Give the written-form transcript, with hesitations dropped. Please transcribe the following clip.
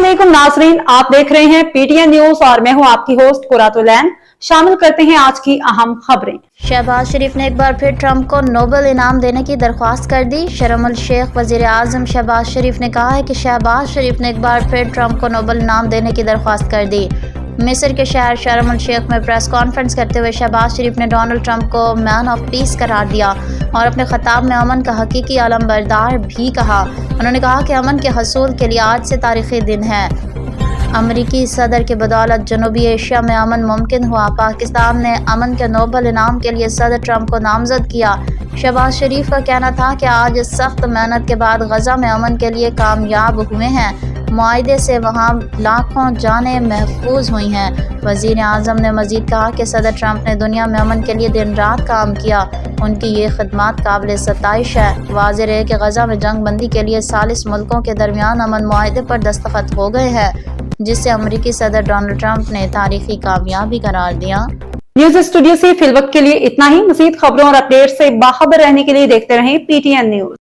अस्सलामुअलैकुम नाजरीन, आप देख रहे हैं पीटीएन न्यूज और मैं हूं आपकी होस्ट कुरातुलैन। शामिल करते हैं आज की अहम खबरें। शहबाज शरीफ ने एक बार फिर ट्रंप को नोबेल इनाम देने की दरख्वास्त कर दी। शर्म अल शेख वजीर आजम शहबाज शरीफ ने कहा है कि शहबाज शरीफ ने एक बार फिर ट्रंप को नोबेल इनाम देने की दरख्वास्त कर दी। मिस्र के शहर शर्म अल शेख में प्रेस कॉन्फ्रेंस करते हुए शहबाज शरीफ ने डोनाल्ड ट्रंप को मैन ऑफ पीस करार दिया और अपने खिताब में अमन का हकीकी अलमबरदार भी कहा। उन्होंने कहा कि अमन के हसूल के लिए आज से तारीखी दिन है। अमरीकी सदर के बदौलत जनूबी एशिया में अमन मुमकिन हुआ। पाकिस्तान ने अमन के नोबेल इनाम के लिए सदर ट्रंप को नामजद किया। शहबाज शरीफ का कहना था कि आज इस सख्त मेहनत के बाद गजा में अमन के लिए कामयाब हुए हैं। मुआहदे से वहाँ लाखों जानें महफूज हुई हैं। वज़ीर आज़म ने मज़ीद कहा कि सदर ट्रंप ने दुनिया में अमन के लिए दिन रात काम किया। उनकी ये खिदमत काबिल सताइश है। वाज़ेह है कि गजा में जंग बंदी के लिए 40 मुल्कों के दरमियान अमन मुआहदे पर दस्तखत हो गए हैं, जिससे अमरीकी सदर डोनाल्ड ट्रंप ने तारीखी कामयाबी करार दिया। न्यूज स्टूडियो से फिलवक्त के लिए इतना ही। मज़ीद खबरों और अपडेट से बाखबर रहने के लिए देखते रहें पीटीएन न्यूज।